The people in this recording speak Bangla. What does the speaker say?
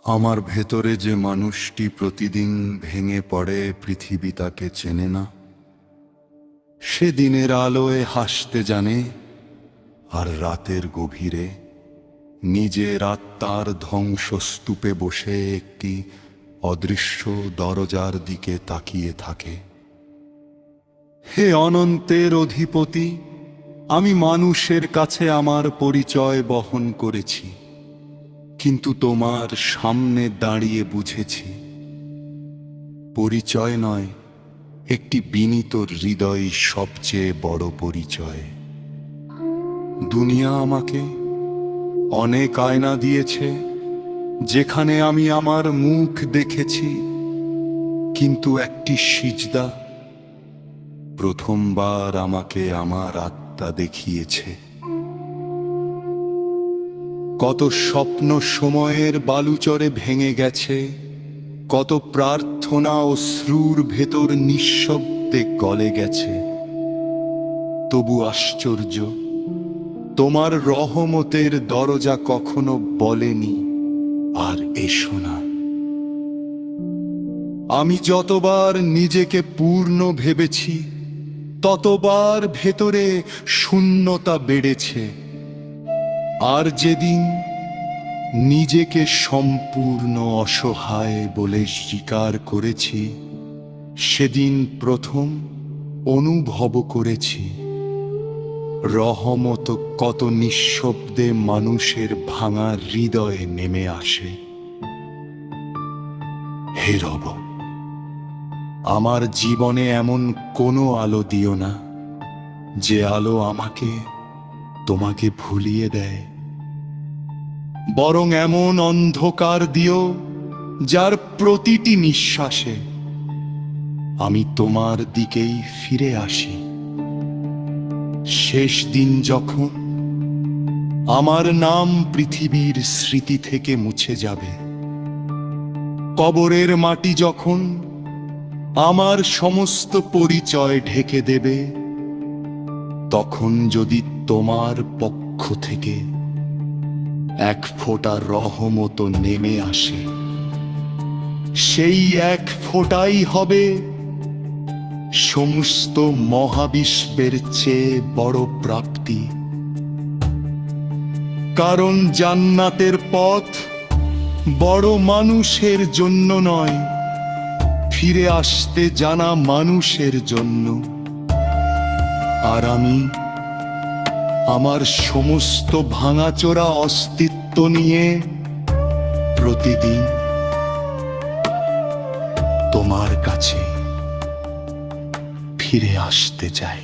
আমার ভেতরে যে মানুষটি প্রতিদিন ভেঙে পড়ে, পৃথিবী তাকে চেনে না। সে দিনের আলোয় হাসতে জানে, আর রাতের গভীরে নিজের আত্মার ধ্বংসস্তূপে বসে একটি অদৃশ্য দরজার দিকে তাকিয়ে থাকে। হে অনন্তের অধিপতি, আমি মানুষের কাছে আমার পরিচয় বহন করেছি, কিন্তু তোমার সামনে দাঁড়িয়ে বুঝেছি পরিচয় নয়, একটি বিনীত হৃদয় সবচেয়ে বড় পরিচয়। দুনিয়া আমাকে অনেক আয়না দিয়েছে, যেখানে আমি আমার মুখ দেখেছি, কিন্তু একটি সিজদা প্রথমবার আমাকে আমার আত্মা দেখিয়েছে। কত স্বপ্ন সময়ের বালুচরে ভেঙে গেছে, কত প্রার্থনা ও শ্রুর ভেতর নিঃশব্দে গলে গেছে। তবু আশ্চর্য, তোমার রহমতের দরজা কখনো বলেনি আর এসো না। আমি যতবার নিজেকে পূর্ণ ভেবেছি, ততবার ভেতরে শূন্যতা বেড়েছে। আর যেদিন নিজেকে সম্পূর্ণ অসহায় বলে স্বীকার করেছি, সেদিন প্রথম অনুভব করেছি রহমত কত নিঃশব্দে মানুষের ভাঙা হৃদয়ে নেমে আসে। হে রব, আমার জীবনে এমন কোনো আলো দিও না যে আলো আমাকে তোমাকে ভুলিয়ে দেয়, বরং এমন অন্ধকার দিও যার প্রতিটি নিঃশ্বাসে আমি তোমার দিকেই ফিরে আসি। শেষ দিন যখন আমার নাম পৃথিবীর স্মৃতি থেকে মুছে যাবে, কবরের মাটি যখন আমার সমস্ত পরিচয় ঢেকে দেবে, তখন যদি তোমার পক্ষ থেকে এক ফোঁটা রহমত নেমে আসে, সেই এক ফোঁটাই হবে সমস্ত মহাবিশ্বের চেয়ে বড় প্রাপ্তি। কারণ জান্নাতের পথ বড় মানুষের জন্য নয়, ফিরে আসতে জানা মানুষের জন্য। আর আমি আমার সমস্ত ভাঙাচোরা অস্তিত্ব নিয়ে প্রতিদিন তোমার কাছে ফিরে আসতে চাই।